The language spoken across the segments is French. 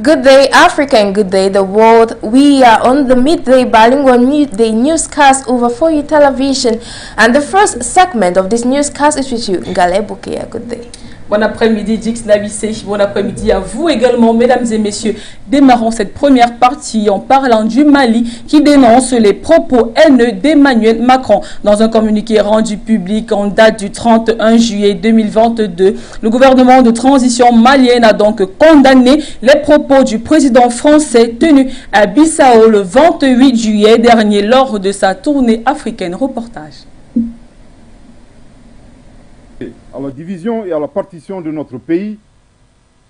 Good day, Africa, and good day, the world. We are on the midday bilingual midday newscast over 4U television, and the first segment of this newscast is with you, Ngale Boukéa. Good day. Bon après-midi, Dix Navissé. Bon après-midi à vous également, mesdames et messieurs. Démarrons cette première partie en parlant du Mali qui dénonce les propos haineux d'Emmanuel Macron. Dans un communiqué rendu public en date du 31 juillet 2022, le gouvernement de transition malienne a donc condamné les propos du président français tenu à Bissau le 28 juillet dernier lors de sa tournée africaine. Reportage. À la division et à la partition de notre pays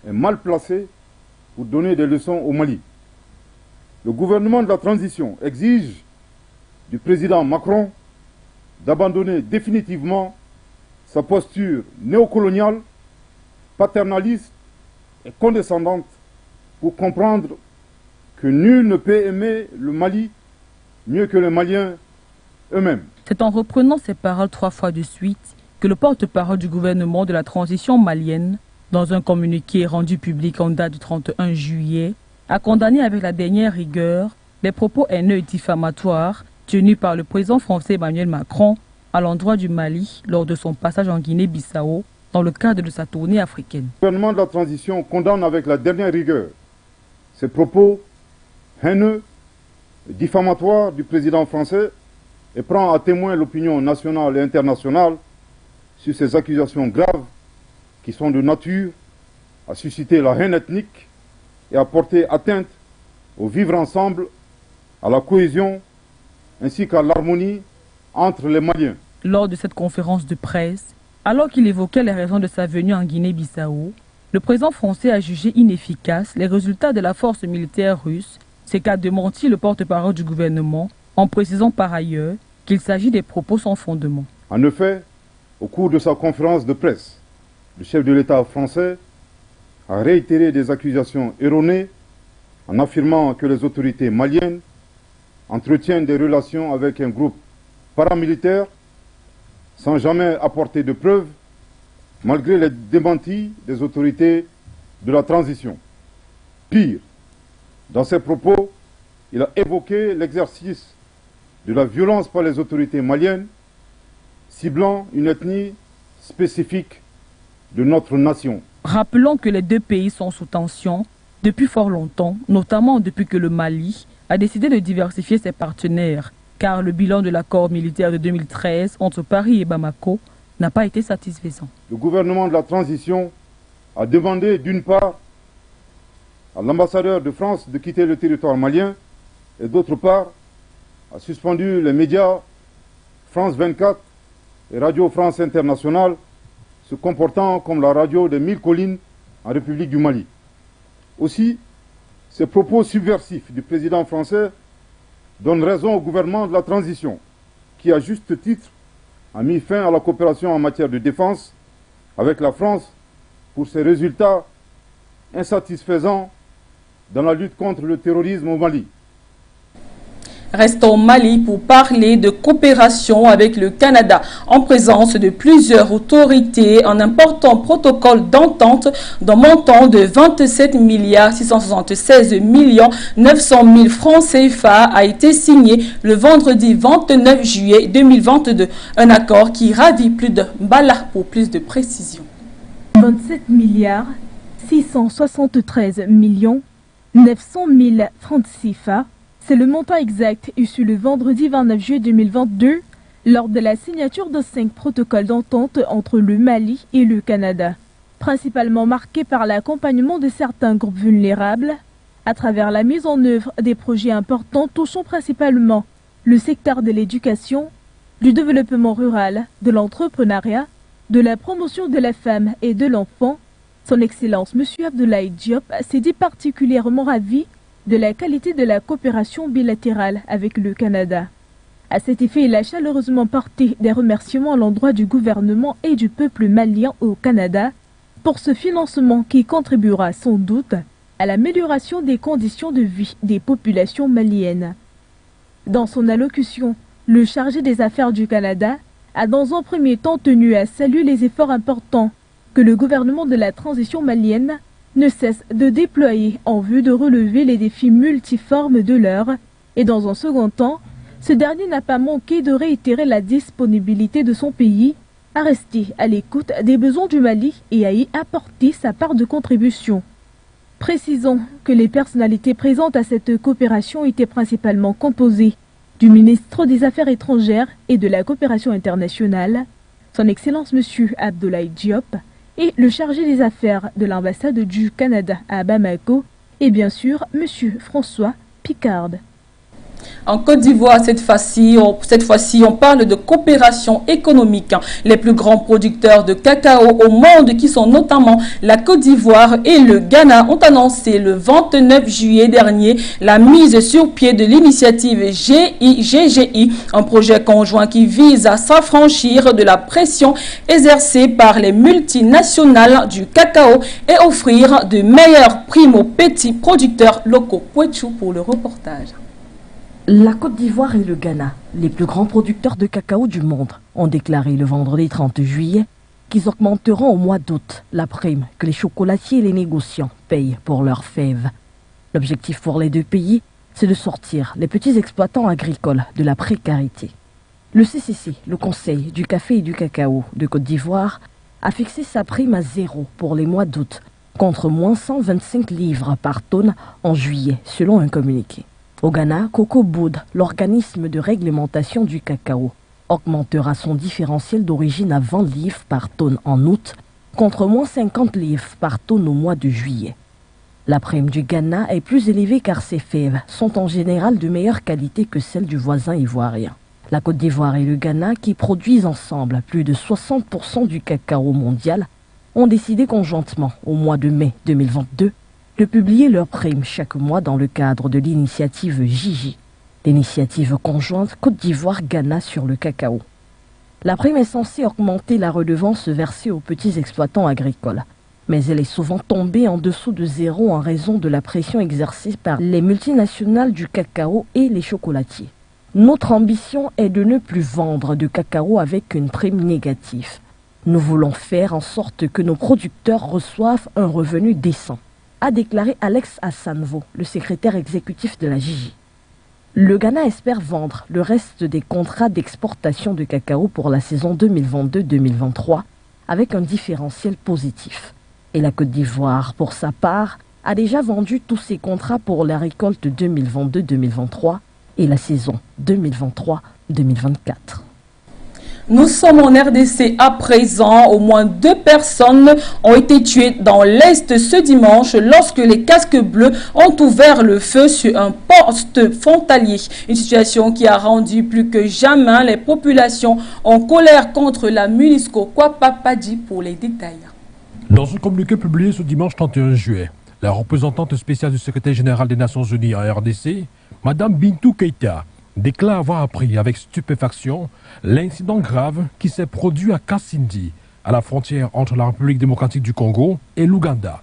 est mal placé pour donner des leçons au Mali. Le gouvernement de la transition exige du président Macron d'abandonner définitivement sa posture néocoloniale, paternaliste et condescendante pour comprendre que nul ne peut aimer le Mali mieux que les Maliens eux-mêmes. C'est en reprenant ces paroles 3 fois de suite que le porte-parole du gouvernement de la transition malienne, dans un communiqué rendu public en date du 31 juillet, a condamné avec la dernière rigueur les propos haineux et diffamatoires tenus par le président français Emmanuel Macron à l'endroit du Mali lors de son passage en Guinée-Bissau dans le cadre de sa tournée africaine. Le gouvernement de la transition condamne avec la dernière rigueur ces propos haineux et diffamatoires du président français et prend à témoin l'opinion nationale et internationale sur ces accusations graves qui sont de nature à susciter la haine ethnique et à porter atteinte au vivre ensemble, à la cohésion ainsi qu'à l'harmonie entre les Maliens. Lors de cette conférence de presse, alors qu'il évoquait les raisons de sa venue en Guinée-Bissau, le président français a jugé inefficaces les résultats de la force militaire russe, ce qu'a démenti le porte-parole du gouvernement, en précisant par ailleurs qu'il s'agit des propos sans fondement. En effet, au cours de sa conférence de presse, le chef de l'État français a réitéré des accusations erronées en affirmant que les autorités maliennes entretiennent des relations avec un groupe paramilitaire sans jamais apporter de preuves, malgré les démentis des autorités de la transition. Pire, dans ses propos, il a évoqué l'exercice de la violence par les autorités maliennes ciblant une ethnie spécifique de notre nation. Rappelons que les deux pays sont sous tension depuis fort longtemps, notamment depuis que le Mali a décidé de diversifier ses partenaires, car le bilan de l'accord militaire de 2013 entre Paris et Bamako n'a pas été satisfaisant. Le gouvernement de la transition a demandé d'une part à l'ambassadeur de France de quitter le territoire malien et d'autre part a suspendu les médias France 24 et Radio France Internationale, se comportant comme la radio des 1000 collines en République du Mali. Aussi, ces propos subversifs du président français donnent raison au gouvernement de la transition, qui à juste titre a mis fin à la coopération en matière de défense avec la France pour ses résultats insatisfaisants dans la lutte contre le terrorisme au Mali. Restons au Mali pour parler de coopération avec le Canada en présence de plusieurs autorités. Un important protocole d'entente d'un montant de 27 676 900 000 francs CFA a été signé le vendredi 29 juillet 2022. Un accord qui ravit plus de Mbala pour plus de précision. 27 673 900 000 francs CFA. C'est le montant exact issu le vendredi 29 juillet 2022 lors de la signature de 5 protocoles d'entente entre le Mali et le Canada, principalement marqués par l'accompagnement de certains groupes vulnérables à travers la mise en œuvre des projets importants touchant principalement le secteur de l'éducation, du développement rural, de l'entrepreneuriat, de la promotion de la femme et de l'enfant. Son Excellence M. Abdoulaye Diop s'est dit particulièrement ravi de la qualité de la coopération bilatérale avec le Canada. À cet effet, il a chaleureusement porté des remerciements à l'endroit du gouvernement et du peuple malien au Canada pour ce financement qui contribuera sans doute à l'amélioration des conditions de vie des populations maliennes. Dans son allocution, le chargé des affaires du Canada a dans un premier temps tenu à saluer les efforts importants que le gouvernement de la transition malienne ne cesse de déployer en vue de relever les défis multiformes de l'heure et dans un second temps, ce dernier n'a pas manqué de réitérer la disponibilité de son pays à rester à l'écoute des besoins du Mali et à y apporter sa part de contribution. Précisons que les personnalités présentes à cette coopération étaient principalement composées du ministre des Affaires étrangères et de la coopération internationale, son Excellence M. Abdoulaye Diop, et le chargé des affaires de l'ambassade du Canada à Bamako, et bien sûr M. François Picard. En Côte d'Ivoire, cette fois-ci, on parle de coopération économique. Les plus grands producteurs de cacao au monde, qui sont notamment la Côte d'Ivoire et le Ghana, ont annoncé le 29 juillet dernier la mise sur pied de l'initiative GIGGI, un projet conjoint qui vise à s'affranchir de la pression exercée par les multinationales du cacao et offrir de meilleurs primes aux petits producteurs locaux. Poitou pour le reportage. La Côte d'Ivoire et le Ghana, les plus grands producteurs de cacao du monde, ont déclaré le vendredi 30 juillet qu'ils augmenteront au mois d'août la prime que les chocolatiers et les négociants payent pour leurs fèves. L'objectif pour les deux pays, c'est de sortir les petits exploitants agricoles de la précarité. Le CCC, le Conseil du café et du cacao de Côte d'Ivoire, a fixé sa prime à 0 pour les mois d'août, contre moins 125 livres par tonne en juillet, selon un communiqué. Au Ghana, Cocoa Board, l'organisme de réglementation du cacao, augmentera son différentiel d'origine à 20 livres par tonne en août, contre moins 50 livres par tonne au mois de juillet. La prime du Ghana est plus élevée car ses fèves sont en général de meilleure qualité que celles du voisin ivoirien. La Côte d'Ivoire et le Ghana, qui produisent ensemble plus de 60% du cacao mondial, ont décidé conjointement, au mois de mai 2022, de publier leurs primes chaque mois dans le cadre de l'initiative GIGI, l'initiative conjointe Côte d'Ivoire-Ghana sur le cacao. La prime est censée augmenter la redevance versée aux petits exploitants agricoles, mais elle est souvent tombée en dessous de 0 en raison de la pression exercée par les multinationales du cacao et les chocolatiers. Notre ambition est de ne plus vendre de cacao avec une prime négative. Nous voulons faire en sorte que nos producteurs reçoivent un revenu décent, a déclaré Alex Assanvo, le secrétaire exécutif de la GIGI. Le Ghana espère vendre le reste des contrats d'exportation de cacao pour la saison 2022-2023 avec un différentiel positif. Et la Côte d'Ivoire, pour sa part, a déjà vendu tous ses contrats pour la récolte 2022-2023 et la saison 2023-2024. Nous sommes en RDC à présent. Au moins 2 personnes ont été tuées dans l'Est ce dimanche lorsque les casques bleus ont ouvert le feu sur un poste frontalier. Une situation qui a rendu plus que jamais les populations en colère contre la MONUSCO. Kwapapadi pour les détails. Dans un communiqué publié ce dimanche 31 juillet, la représentante spéciale du secrétaire général des Nations Unies en RDC, Mme Bintou Keïta, déclare avoir appris avec stupéfaction l'incident grave qui s'est produit à Kasindi, à la frontière entre la République démocratique du Congo et l'Ouganda.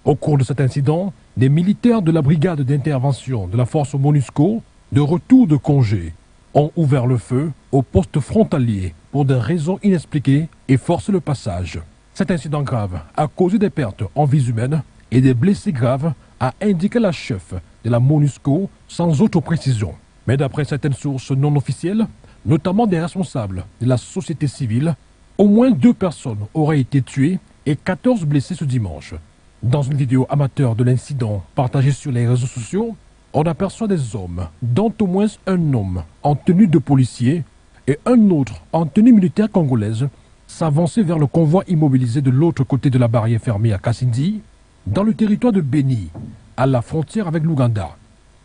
Au cours de cet incident, des militaires de la brigade d'intervention de la force MONUSCO, de retour de congé, ont ouvert le feu au poste frontalier pour des raisons inexpliquées et forcé le passage. Cet incident grave a causé des pertes en vies humaines et des blessés graves, a indiqué la chef de la MONUSCO sans autre précision. Mais d'après certaines sources non officielles, notamment des responsables de la société civile, au moins 2 personnes auraient été tuées et 14 blessées ce dimanche. Dans une vidéo amateur de l'incident partagée sur les réseaux sociaux, on aperçoit des hommes, dont au moins un homme en tenue de policier et un autre en tenue militaire congolaise, s'avancer vers le convoi immobilisé de l'autre côté de la barrière fermée à Kasindi, dans le territoire de Beni, à la frontière avec l'Ouganda.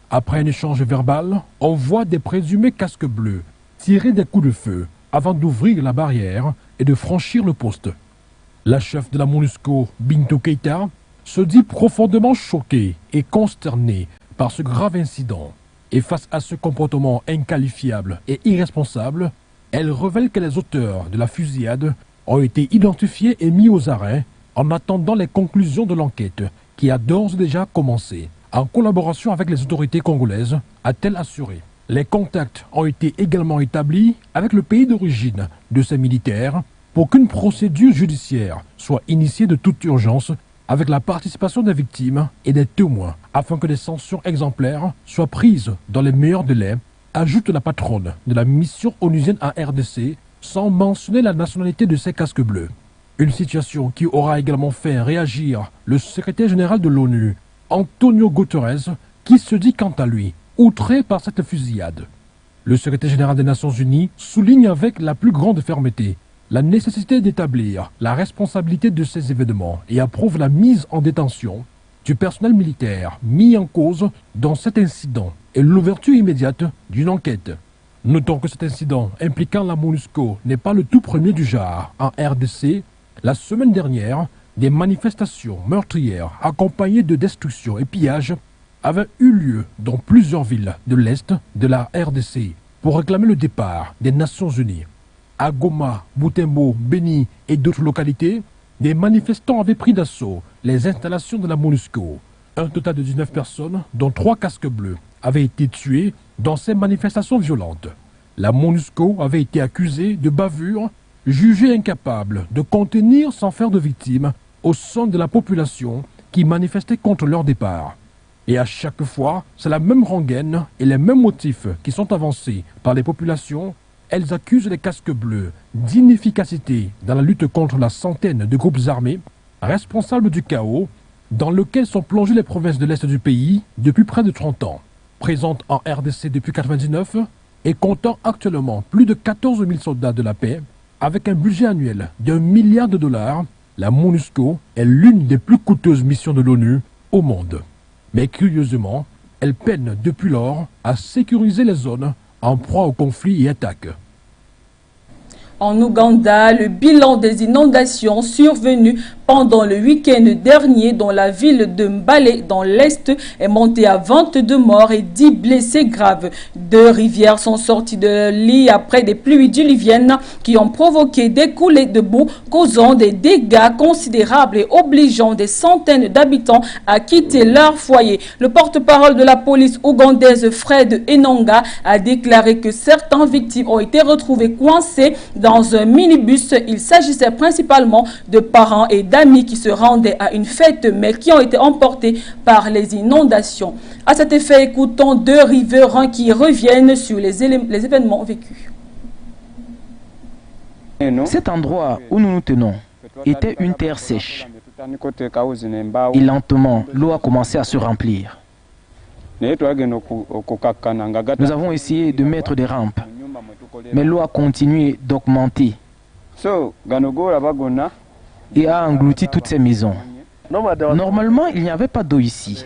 Après un échange verbal, on voit des présumés casques bleus tirer des coups de feu avant d'ouvrir la barrière et de franchir le poste. La chef de la MONUSCO, Bintou Keïta, se dit profondément choquée et consternée par ce grave incident. Et face à ce comportement inqualifiable et irresponsable, elle révèle que les auteurs de la fusillade ont été identifiés et mis aux arrêts en attendant les conclusions de l'enquête qui a d'ores et déjà commencé. En collaboration avec les autorités congolaises, a-t-elle assuré. Les contacts ont été également établis avec le pays d'origine de ces militaires pour qu'une procédure judiciaire soit initiée de toute urgence avec la participation des victimes et des témoins, afin que des sanctions exemplaires soient prises dans les meilleurs délais, ajoute la patronne de la mission onusienne en RDC, sans mentionner la nationalité de ces casques bleus. Une situation qui aura également fait réagir le secrétaire général de l'ONU, Antonio Guterres, qui se dit quant à lui outré par cette fusillade. Le secrétaire général des Nations Unies souligne avec la plus grande fermeté la nécessité d'établir la responsabilité de ces événements et approuve la mise en détention du personnel militaire mis en cause dans cet incident et l'ouverture immédiate d'une enquête. Notons que cet incident impliquant la MONUSCO n'est pas le tout premier du genre. En RDC, la semaine dernière, des manifestations meurtrières accompagnées de destruction et pillages avaient eu lieu dans plusieurs villes de l'Est de la RDC pour réclamer le départ des Nations Unies. À Goma, Butembo, Beni et d'autres localités, des manifestants avaient pris d'assaut les installations de la MONUSCO. Un total de 19 personnes, dont 3 casques bleus, avaient été tuées dans ces manifestations violentes. La MONUSCO avait été accusée de bavure, jugée incapable de contenir sans faire de victimes au sein de la population qui manifestait contre leur départ. Et à chaque fois, c'est la même rengaine et les mêmes motifs qui sont avancés par les populations. Elles accusent les casques bleus d'inefficacité dans la lutte contre la centaine de groupes armés responsables du chaos dans lequel sont plongées les provinces de l'Est du pays depuis près de 30 ans. Présente en RDC depuis 1999 et comptant actuellement plus de 14 000 soldats de la paix, avec un budget annuel d'1 milliard de dollars, la MONUSCO est l'une des plus coûteuses missions de l'ONU au monde. Mais curieusement, elle peine depuis lors à sécuriser les zones en proie aux conflits et attaques. En Ouganda, le bilan des inondations survenues pendant le week-end dernier dans la ville de Mbale dans l'Est est monté à 22 morts et 10 blessés graves. 2 rivières sont sorties de lit après des pluies diluviennes qui ont provoqué des coulées de boue, causant des dégâts considérables et obligeant des centaines d'habitants à quitter leur foyer. Le porte-parole de la police ougandaise Fred Enonga a déclaré que certaines victimes ont été retrouvées coincées dans un minibus. Il s'agissait principalement de parents et d'amis qui se rendaient à une fête mais qui ont été emportés par les inondations. À cet effet, écoutons 2 riverains qui reviennent sur les événements vécus. Cet endroit où nous nous tenons était une terre sèche. Et lentement, l'eau a commencé à se remplir. Nous avons essayé de mettre des rampes, mais l'eau a continué d'augmenter et a englouti toutes ces maisons. Normalement, il n'y avait pas d'eau ici.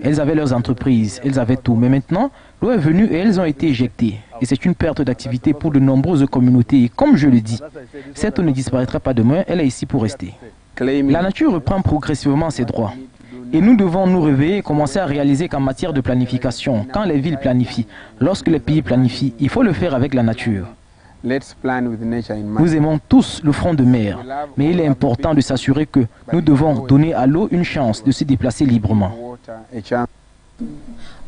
Elles avaient leurs entreprises, elles avaient tout. Mais maintenant, l'eau est venue et elles ont été éjectées. Et c'est une perte d'activité pour de nombreuses communautés. Et comme je le dis, cette eau ne disparaîtra pas demain, elle est ici pour rester. La nature reprend progressivement ses droits. Et nous devons nous réveiller et commencer à réaliser qu'en matière de planification, quand les villes planifient, lorsque les pays planifient, il faut le faire avec la nature. Nous aimons tous le front de mer, mais il est important de s'assurer que nous devons donner à l'eau une chance de se déplacer librement.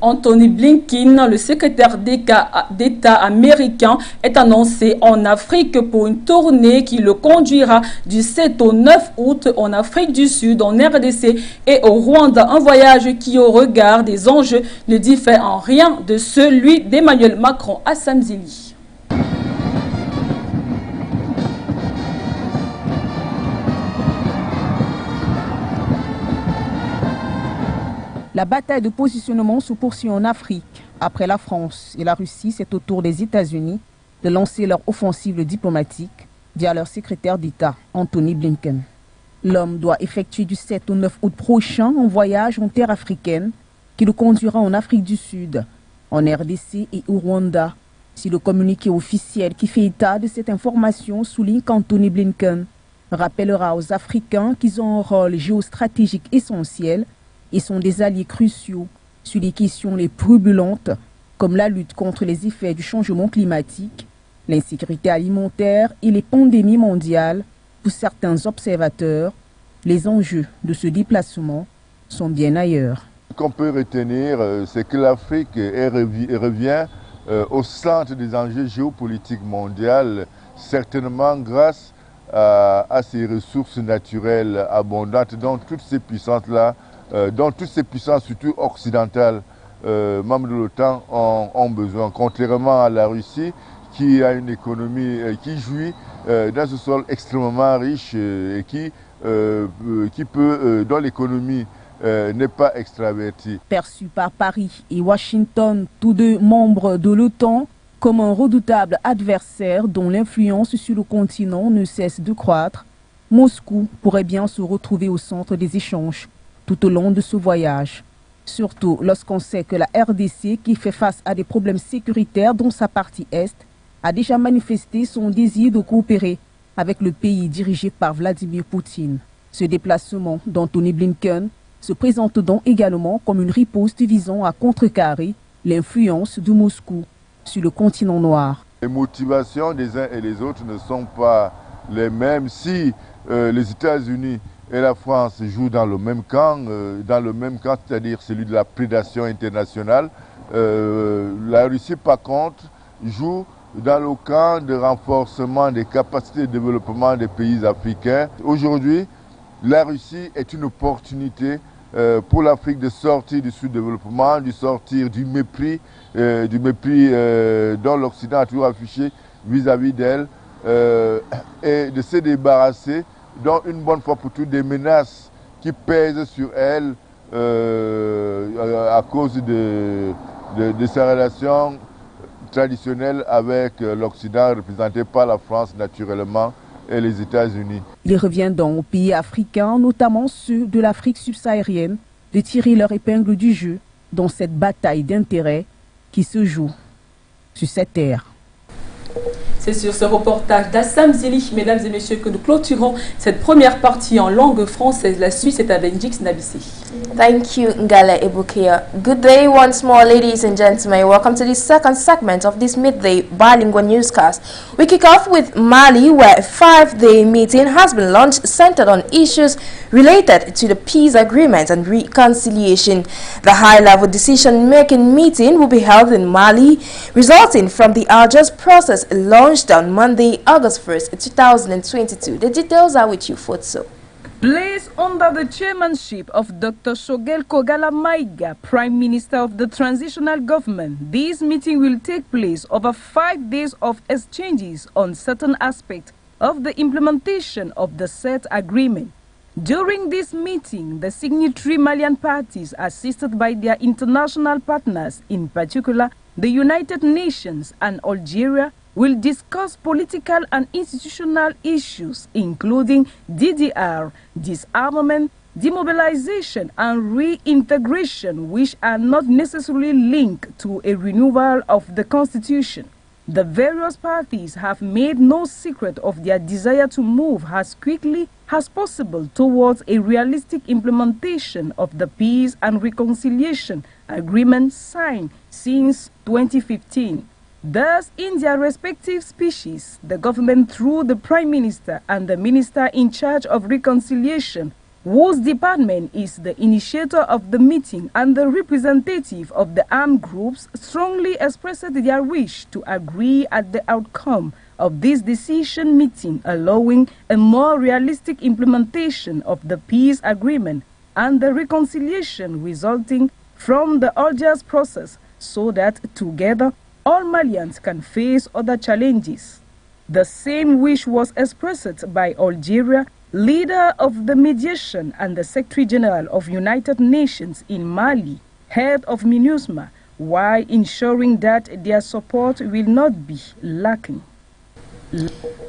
Anthony Blinken, le secrétaire d'État américain, est annoncé en Afrique pour une tournée qui le conduira du 7 au 9 août en Afrique du Sud, en RDC et au Rwanda. Un voyage qui, au regard des enjeux, ne diffère en rien de celui d'Emmanuel Macron à Samzili. La bataille de positionnement se poursuit en Afrique. Après la France et la Russie, c'est au tour des États-Unis de lancer leur offensive diplomatique via leur secrétaire d'État, Anthony Blinken. L'homme doit effectuer du 7 au 9 août prochain un voyage en terre africaine qui le conduira en Afrique du Sud, en RDC et au Rwanda. Si le communiqué officiel qui fait état de cette information souligne qu'Anthony Blinken rappellera aux Africains qu'ils ont un rôle géostratégique essentiel et sont des alliés cruciaux sur les questions les plus brûlantes comme la lutte contre les effets du changement climatique, l'insécurité alimentaire et les pandémies mondiales. Pour certains observateurs, les enjeux de ce déplacement sont bien ailleurs. Ce qu'on peut retenir, c'est que l'Afrique revient au centre des enjeux géopolitiques mondiaux, certainement grâce à ces ressources naturelles abondantes dont toutes ces puissances-là, surtout occidentales, membres de l'OTAN, ont besoin. Contrairement à la Russie, qui a une économie qui jouit dans ce sol extrêmement riche et dont l'économie n'est pas extravertie. Perçu par Paris et Washington, tous deux membres de l'OTAN, comme un redoutable adversaire dont l'influence sur le continent ne cesse de croître, Moscou pourrait bien se retrouver au centre des échanges tout au long de ce voyage. Surtout lorsqu'on sait que la RDC, qui fait face à des problèmes sécuritaires dans sa partie Est, a déjà manifesté son désir de coopérer avec le pays dirigé par Vladimir Poutine. Ce déplacement d'Anthony Blinken se présente donc également comme une riposte visant à contrecarrer l'influence de Moscou sur le continent noir. Les motivations des uns et des autres ne sont pas les mêmes. Si les États-Unis et la France jouent dans le même camp, c'est-à-dire celui de la prédation internationale, la Russie, par contre, joue dans le camp de renforcement des capacités de développement des pays africains. Aujourd'hui, la Russie est une opportunité pour l'Afrique de sortir du sous-développement, de sortir du mépris dont l'Occident a toujours affiché vis-à-vis d'elle et de se débarrasser, donc une bonne fois pour toutes, des menaces qui pèsent sur elle à cause de sa relation traditionnelle avec l'Occident, représenté par la France naturellement et les États-Unis. Il revient donc aux pays africains, notamment ceux de l'Afrique subsaharienne, de tirer leur épingle du jeu dans cette bataille d'intérêts qui se joue sur cette terre. C'est sur ce reportage d'Assam Zili, mesdames et messieurs, que nous clôturons cette première partie en langue française. La suite, c'est avec Jix Nabissé. Thank you, Ngale Ebukia. Good day once more, ladies and gentlemen. Welcome to the second segment of this midday bilingual newscast. We kick off with Mali, where a 5-day meeting has been launched centered on issues related to the peace agreement and reconciliation. The high-level decision-making meeting will be held in Mali, resulting from the Algiers process launched on Monday, August 1st, 2022. The details are with you, Fotso. Placed under the chairmanship of Dr. Shogel Kogala Maiga, Prime Minister of the Transitional Government, this meeting will take place over 5 days of exchanges on certain aspects of the implementation of the said agreement. During this meeting, the signatory Malian parties, assisted by their international partners, in particular the United Nations and Algeria, will discuss political and institutional issues, including DDR, disarmament, demobilization, and reintegration, which are not necessarily linked to a renewal of the Constitution. The various parties have made no secret of their desire to move as quickly as possible towards a realistic implementation of the Peace and Reconciliation Agreement signed since 2015. Thus, in their respective speeches, the government, through the Prime Minister and the Minister in charge of reconciliation, whose department is the initiator of the meeting, and the representative of the armed groups, strongly expressed their wish to agree at the outcome of this decision meeting, allowing a more realistic implementation of the peace agreement and the reconciliation resulting from the Algiers process, so that together all Malians can face other challenges. The same wish was expressed by Algeria, leader of the mediation and the Secretary General of United Nations in Mali, head of MINUSMA, while ensuring that their support will not be lacking.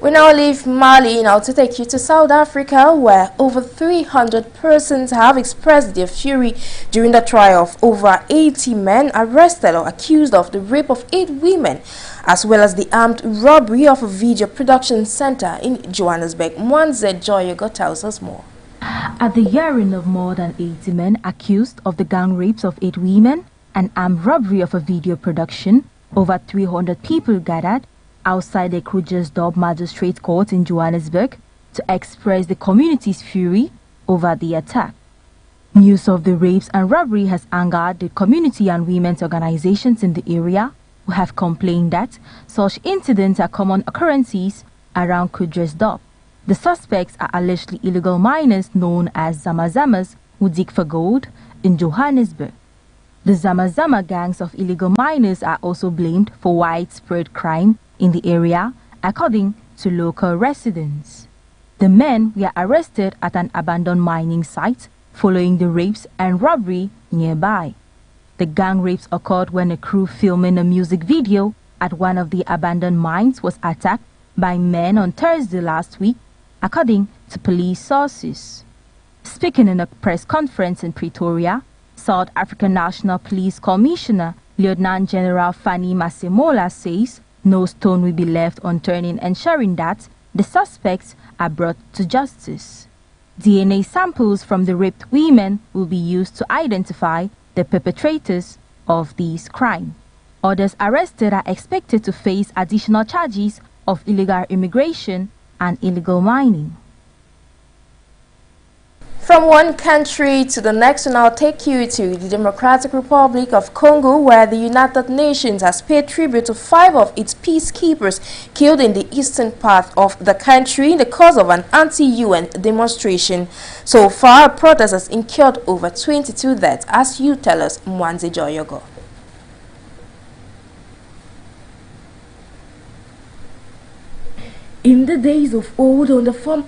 We now leave Mali now to take you to South Africa, where over 300 persons have expressed their fury during the trial of over 80 men arrested or accused of the rape of 8 women, as well as the armed robbery of a video production center in Johannesburg. Mwanze Joyogo tells us more. At the hearing of more than 80 men accused of the gang rapes of 8 women and armed robbery of a video production, over 300 people gathered outside the Krugersdorp Magistrate Court in Johannesburg to express the community's fury over the attack. News of the rapes and robbery has angered the community and women's organizations in the area, who have complained that such incidents are common occurrences around Krugersdorp. The suspects are allegedly illegal miners known as Zama-Zamas who dig for gold in Johannesburg. The Zama-Zama gangs of illegal miners are also blamed for widespread crime in the area, according to local residents. The men were arrested at an abandoned mining site following the rapes and robbery nearby. The gang rapes occurred when a crew filming a music video at one of the abandoned mines was attacked by men on Thursday last week, according to police sources. Speaking in a press conference in Pretoria, South African National Police Commissioner Lieutenant General Fanny Masemola says no stone will be left unturned in ensuring that the suspects are brought to justice. DNA samples from the raped women will be used to identify the perpetrators of these crimes. Others arrested are expected to face additional charges of illegal immigration and illegal mining. From one country to the next, and I'll take you to the Democratic Republic of Congo, where the United Nations has paid tribute to 5 of its peacekeepers killed in the eastern part of the country in the course of an anti-UN demonstration. So far, protesters incurred over 22 deaths, as you tell us, Mwanze Joyogo. In the days of old, on the farm.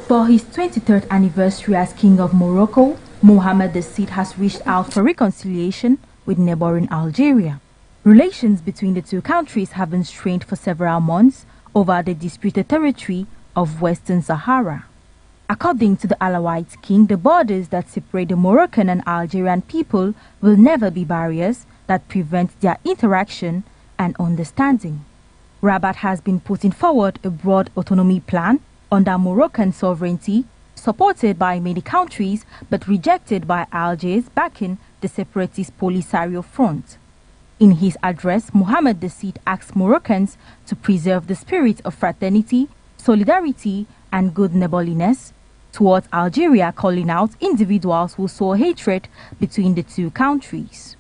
For his 23rd anniversary as King of Morocco, Mohammed VI has reached out for reconciliation with neighboring Algeria. Relations between the two countries have been strained for several months over the disputed territory of Western Sahara. According to the Alawite king, the borders that separate the Moroccan and Algerian people will never be barriers that prevent their interaction and understanding. Rabat has been putting forward a broad autonomy plan under Moroccan sovereignty, supported by many countries but rejected by Algiers backing the separatist Polisario Front. In his address, Mohammed VI asked Moroccans to preserve the spirit of fraternity, solidarity and good neighborliness towards Algeria, calling out individuals who sow hatred between the two countries.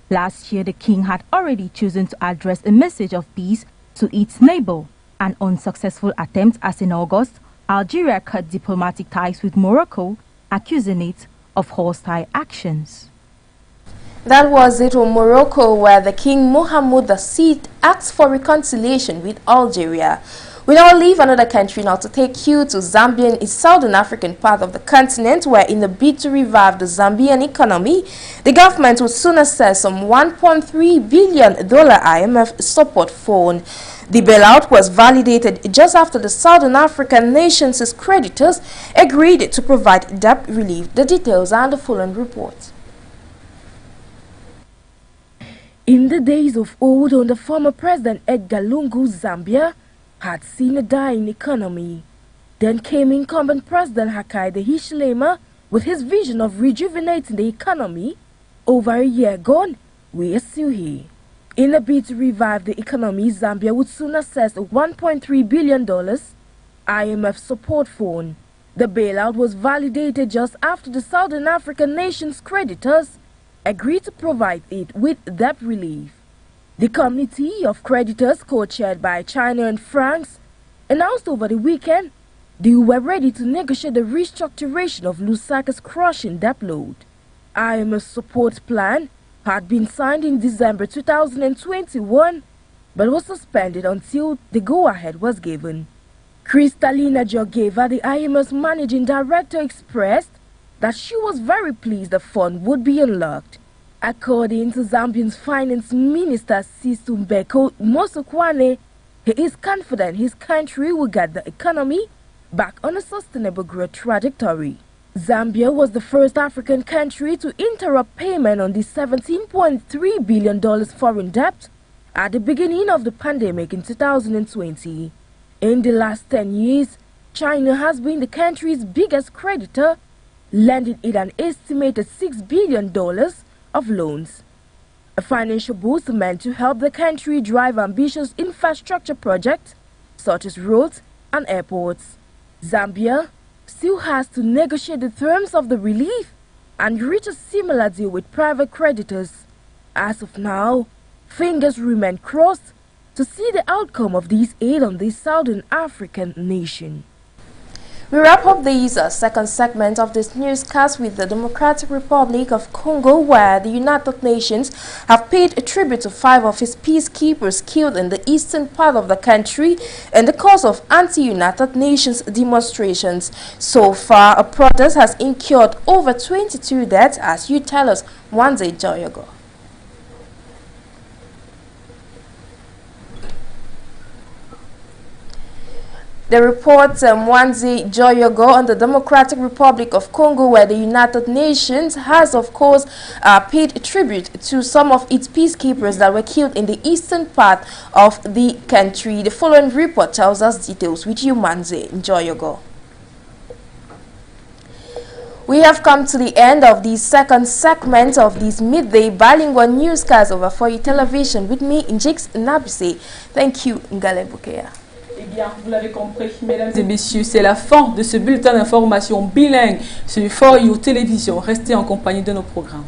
Last year, the king had already chosen to address a message of peace to its neighbor, an unsuccessful attempt as in August, Algeria cut diplomatic ties with Morocco, accusing it of hostile actions. That was it on Morocco, where the King Mohammed VI asked for reconciliation with Algeria. We now leave another country now to take you to Zambia, in southern African part of the continent, where in the bid to revive the Zambian economy, the government will soon assess some $1.3 billion IMF support fund. The bailout was validated just after the Southern African nation's creditors agreed to provide debt relief. The details are in the following report. In the days of old, on the former President Edgar Lungu, Zambia had seen a dying economy. Then came incumbent President Hakainde Hichilema with his vision of rejuvenating the economy. Over a year gone, we are still here. In a bid to revive the economy, Zambia would soon assess a $1.3 billion IMF support fund. The bailout was validated just after the Southern African nation's creditors agreed to provide it with debt relief. The committee of creditors, co-chaired by China and France, announced over the weekend they were ready to negotiate the restructuration of Lusaka's crushing debt load. IMF support plan had been signed in December 2021, but was suspended until the go-ahead was given. Kristalina Georgieva, the IMF's managing director, expressed that she was very pleased the fund would be unlocked. According to Zambian's finance minister Sisumbeko Mosokwane, he is confident his country will get the economy back on a sustainable growth trajectory. Zambia was the first African country to interrupt payment on the $17.3 billion foreign debt at the beginning of the pandemic in 2020. In the last 10 years, China has been the country's biggest creditor, lending it an estimated $6 billion of loans. A financial boost meant to help the country drive ambitious infrastructure projects such as roads and airports. Zambia still has to negotiate the terms of the relief and reach a similar deal with private creditors. As of now, fingers remain crossed to see the outcome of this aid on this Southern African nation. We wrap up this second segment of this newscast with the Democratic Republic of Congo, where the United Nations have paid a tribute to 5 of its peacekeepers killed in the eastern part of the country in the course of anti-United Nations demonstrations. So far, a protest has incurred over 22 deaths, as you tell us, Mwanze Joyogo. The report Mwanze Joyogo on the Democratic Republic of Congo, where the United Nations has, of course, paid tribute to some of its peacekeepers that were killed in the eastern part of the country. The following report tells us details with you, Mwanze Joyogo. We have come to the end of the second segment of this midday bilingual newscast over For You Television. With me, Njix Nabise. Thank you, Ngale Bukea. Eh bien, vous l'avez compris, mesdames et messieurs, c'est la fin de ce bulletin d'information bilingue sur For You Télévision. Restez en compagnie de nos programmes.